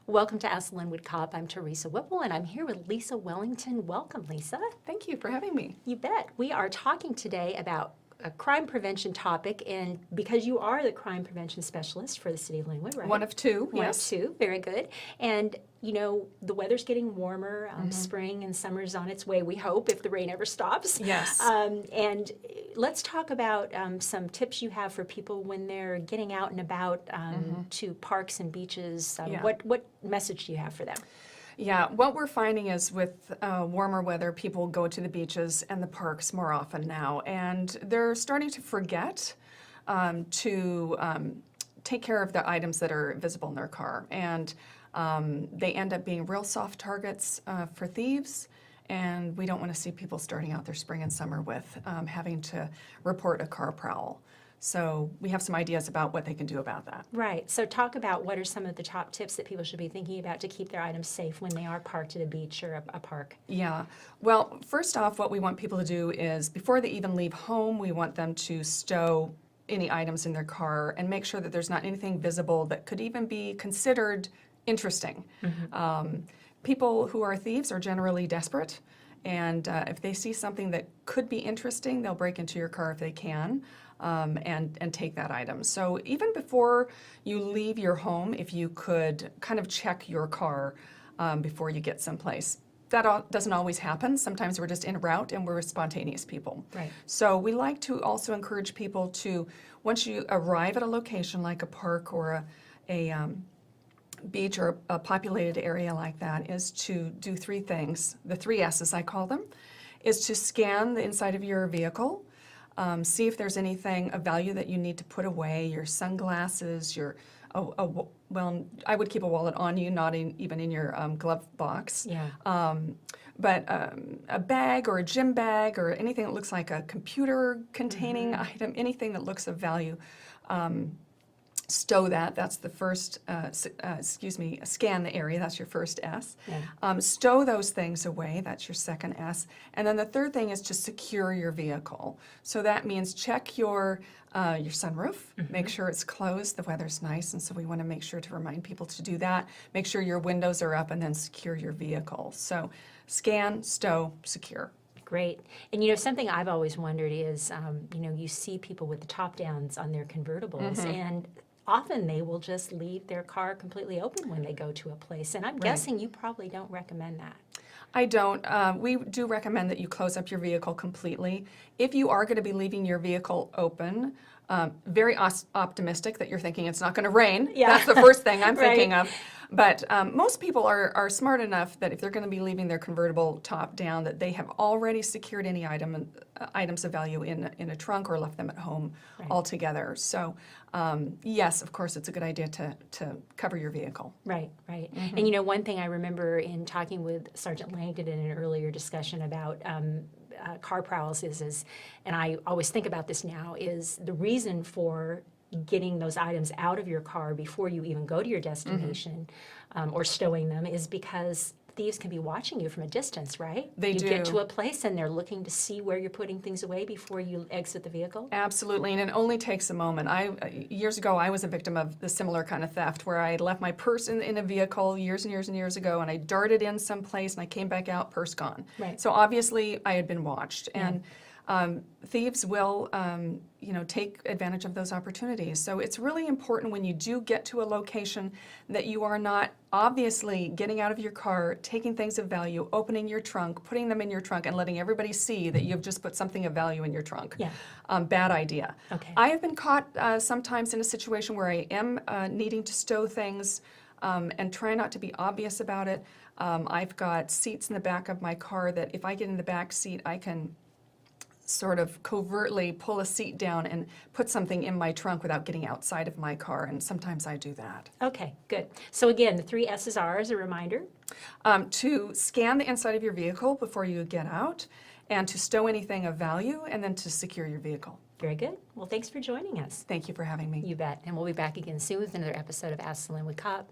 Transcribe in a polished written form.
Welcome to Ask the Lynnwood Cop. I'm Teresa Whipple, and I'm here with Lisa Wellington. Welcome, Lisa. Thank you for having me. You bet. We are talking today about a crime prevention topic, and because you are the crime prevention specialist for the city of Lynnwood, right? One of two, One yes. of two, very good. And you know, the weather's getting warmer, spring and summer's on its way, we hope, if the rain ever stops. Yes. And let's talk about some tips you have for people when they're getting out and about to parks and beaches. Yeah. What message do you have for them? Yeah, what we're finding is with warmer weather, people go to the beaches and the parks more often now, and they're starting to forget to take care of the items that are visible in their car, and they end up being real soft targets for thieves. And we don't want to see people starting out their spring and summer with having to report a car prowl. So we have some ideas about what they can do about that. Right. So talk about what are some of the top tips that people should be thinking about to keep their items safe when they are parked at a beach or a park. Yeah. Well, first off, what we want people to do is before they even leave home, we want them to stow any items in their car and make sure that there's not anything visible that could even be considered interesting. People who are thieves are generally desperate, and if they see something that could be interesting, they'll break into your car if they can. And take that item. So even before you leave your home, if you could kind of check your car before you get someplace. That doesn't always happen. Sometimes we're just en route and we're spontaneous people. Right. So we like to also encourage people to, once you arrive at a location like a park or a beach or a populated area like that, is to do three things. The three S's, I call them, is to scan the inside of your vehicle. See if there's anything of value that you need to put away, your sunglasses, well, I would keep a wallet on you, not even in your glove box. Yeah. But a bag or a gym bag or anything that looks like a computer containing item, anything that looks of value. Stow that, that's the first, scan the area, that's your first S. Yeah. Stow those things away, that's your second S. And then the third thing is to secure your vehicle. So that means check your sunroof, make sure it's closed, the weather's nice, and so we want to make sure to remind people to do that. Make sure your windows are up and then secure your vehicle. So scan, stow, secure. Great. And you know, something I've always wondered is, you see people with the top downs on their convertibles, and often they will just leave their car completely open when they go to a place. And I'm guessing you probably don't recommend that. I don't. We do recommend that you close up your vehicle completely. If you are going to be leaving your vehicle open, very optimistic that you're thinking it's not going to rain. Yeah. That's the first thing I'm Right. thinking of. But most people are smart enough that if they're going to be leaving their convertible top down, that they have already secured any items of value in a trunk or left them at home altogether. So yes, of course, it's a good idea to cover your vehicle. Right, right. And you know, one thing I remember in talking with Sergeant Langdon in an earlier discussion about car prowls is, and I always think about this now, is the reason for getting those items out of your car before you even go to your destination or stowing them is because thieves can be watching you from a distance, right? They do. You get to a place and they're looking to see where you're putting things away before you exit the vehicle. Absolutely, and it only takes a moment. Years ago, I was a victim of the similar kind of theft where I left my purse in a vehicle years and years and years ago, and I darted in someplace and I came back out, purse gone. Right. So obviously, I had been watched, and thieves will, take advantage of those opportunities. So it's really important when you do get to a location that you are not obviously getting out of your car, taking things of value, opening your trunk, putting them in your trunk, and letting everybody see that you've just put something of value in your trunk. Yeah. Bad idea. Okay. I have been caught sometimes in a situation where I am needing to stow things and try not to be obvious about it. I've got seats in the back of my car that if I get in the back seat, I can sort of covertly pull a seat down and put something in my trunk without getting outside of my car, and sometimes I do that. Okay, good. So again, the three S's are, as a reminder, to scan the inside of your vehicle before you get out, and to stow anything of value, and then to secure your vehicle. very good. Well, thanks for joining us. Thank you for having me. You bet. And we'll be back again soon with another episode of Ask the Lynnwood Cop.